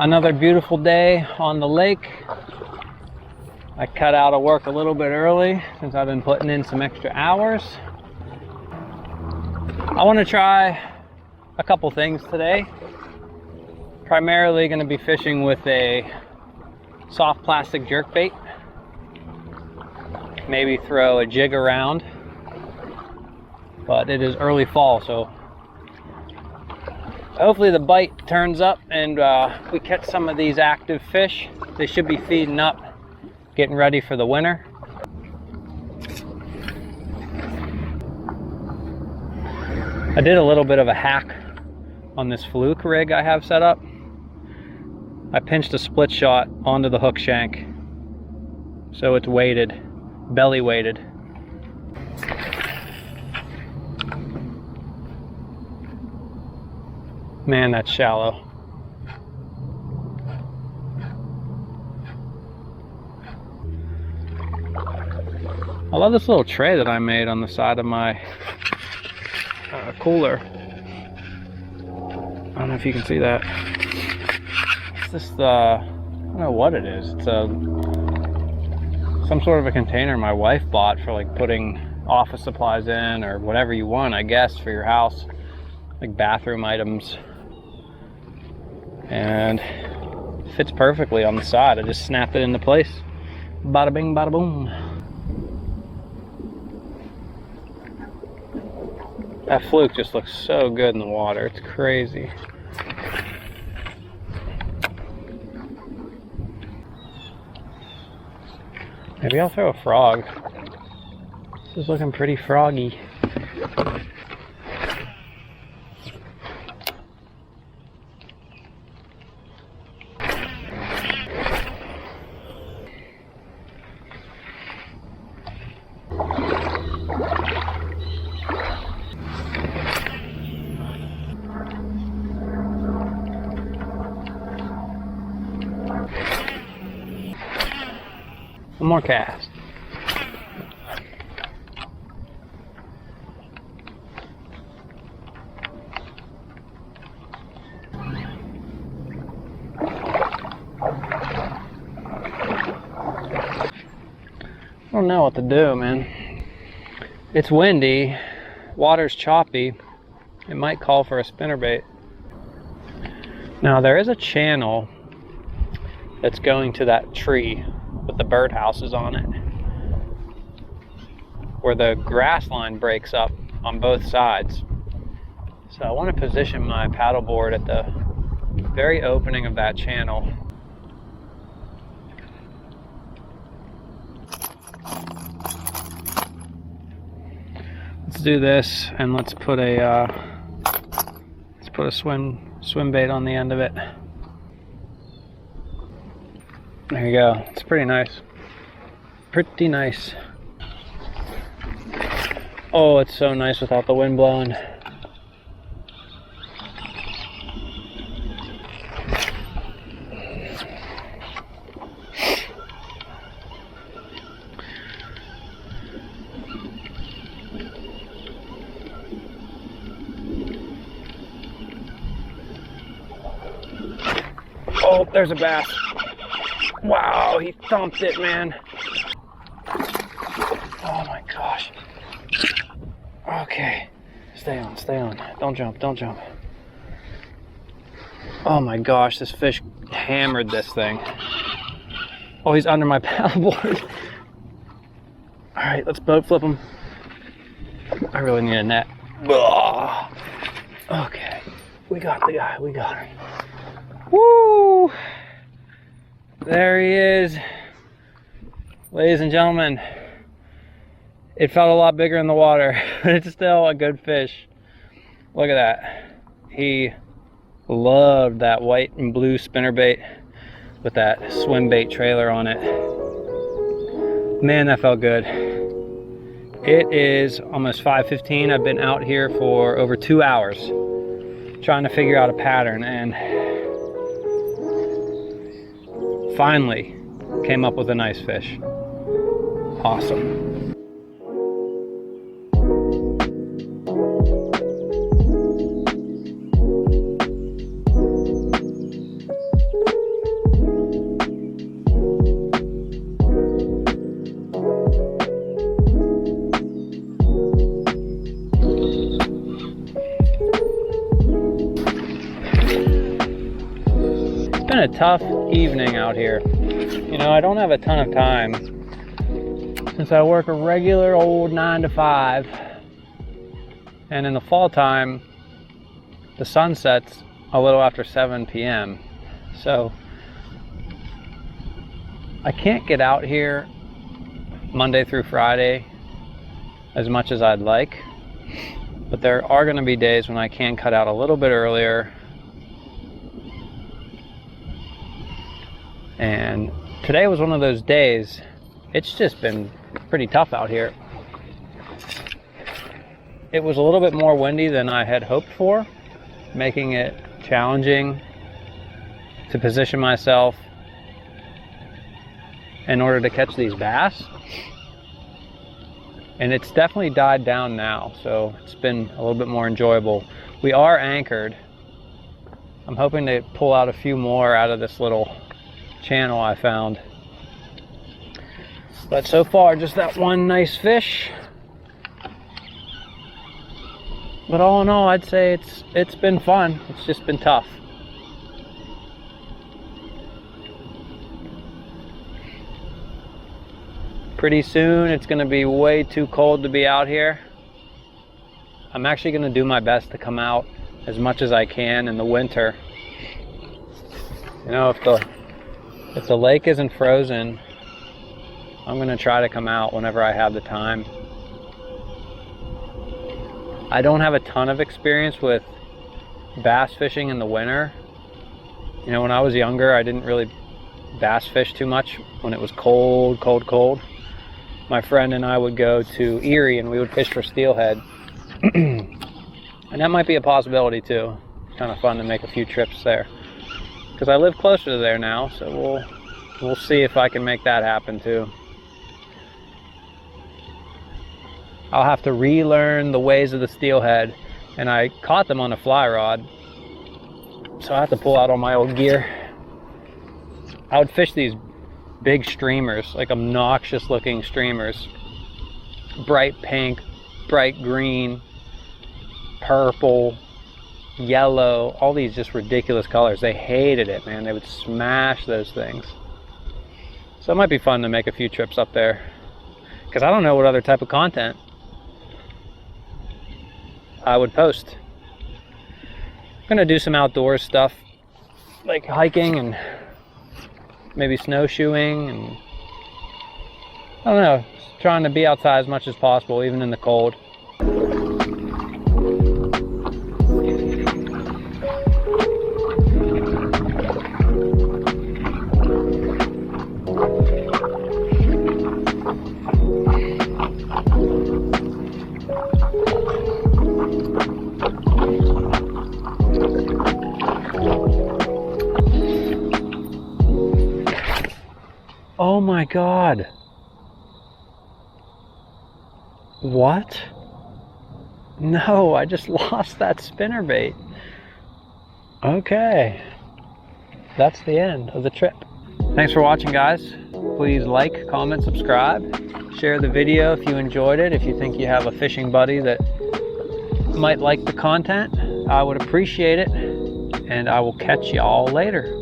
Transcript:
Another beautiful day on the lake. I cut out of work a little bit early since I've been putting in some extra hours. I want to try a couple things today. Primarily going to be fishing with a soft plastic jerkbait. Maybe throw a jig around. But it is early fall, so hopefully the bite turns up and we catch some of these active fish. They should be feeding up, getting ready for the winter. I did a little bit of a hack on this fluke rig I have set up. I pinched a split shot onto the hook shank, so it's weighted, belly weighted. Man, that's shallow. I love this little tray that I made on the side of my cooler. I don't know if you can see that. It's just I don't know what it is. It's some sort of a container my wife bought for like putting office supplies in or whatever you want, I guess, for your house, like bathroom items. And it fits perfectly on the side. I just snapped it into place. Bada bing, bada boom. That fluke just looks so good in the water. It's crazy. Maybe I'll throw a frog. This is looking pretty froggy. One more cast. I don't know what to do, man. It's windy, water's choppy. It might call for a spinnerbait. Now there is a channel that's going to that tree with the birdhouses on it, where the grass line breaks up on both sides. So I want to position my paddleboard at the very opening of that channel. Let's do this, and let's put a swim bait on the end of it. There you go. It's pretty nice. Pretty nice. Oh, it's so nice without the wind blowing. Oh, there's a bass. Wow, he thumped it, man. Oh my gosh. Okay. Stay on, stay on. Don't jump, don't jump. Oh my gosh, this fish hammered this thing. Oh, he's under my paddleboard. All right, let's boat flip him. I really need a net. Ugh. Okay, we got the guy, we got him. Woo! There he is. Ladies and gentlemen, it felt a lot bigger in the water, but it's still a good fish. Look at that. He loved that white and blue spinnerbait with that swim bait trailer on it. Man, that felt good. It is almost 5:15. I've been out here for over 2 hours trying to figure out a pattern, and finally came up with a nice fish. Awesome. a tough evening out here. You know, I don't have a ton of time since I work a regular old 9 to 5. And in the fall time, the sun sets a little after 7 p.m. So I can't get out here Monday through Friday as much as I'd like, but there are going to be days when I can cut out a little bit earlier. And today was one of those days. It's just been pretty tough out here. It was a little bit more windy than I had hoped for, making it challenging to position myself in order to catch these bass. And it's definitely died down now, so it's been a little bit more enjoyable. We are anchored. I'm hoping to pull out a few more out of this little channel I found. But so far, just that one nice fish. But all in all, I'd say it's been fun. It's just been tough. Pretty soon, it's gonna be way too cold to be out here. I'm actually gonna do my best to come out as much as I can in the winter. You know, if the lake isn't frozen, I'm gonna try to come out whenever I have the time. I don't have a ton of experience with bass fishing in the winter. You know, when I was younger, I didn't really bass fish too much when it was cold, cold, cold. My friend and I would go to Erie and we would fish for steelhead. And that might be a possibility too. It's kind of fun to make a few trips there. Because I live closer to there now, so we'll see if I can make that happen too. I'll have to relearn the ways of the steelhead, and I caught them on a fly rod, so I have to pull out all my old gear. I would fish these big streamers, like obnoxious looking streamers, bright pink, bright green, purple, yellow, all these just ridiculous colors. They hated it, man. They would smash those things. So it might be fun to make a few trips up there, because I don't know what other type of content I would post. I'm gonna do some outdoor stuff, like hiking and maybe snowshoeing, and I don't know, just trying to be outside as much as possible, even in the cold. Oh my God. What? No, I just lost that spinnerbait. Okay. That's the end of the trip. Thanks for watching, guys. Please like, comment, subscribe. Share the video if you enjoyed it. If you think you have a fishing buddy that might like the content, I would appreciate it. And I will catch y'all later.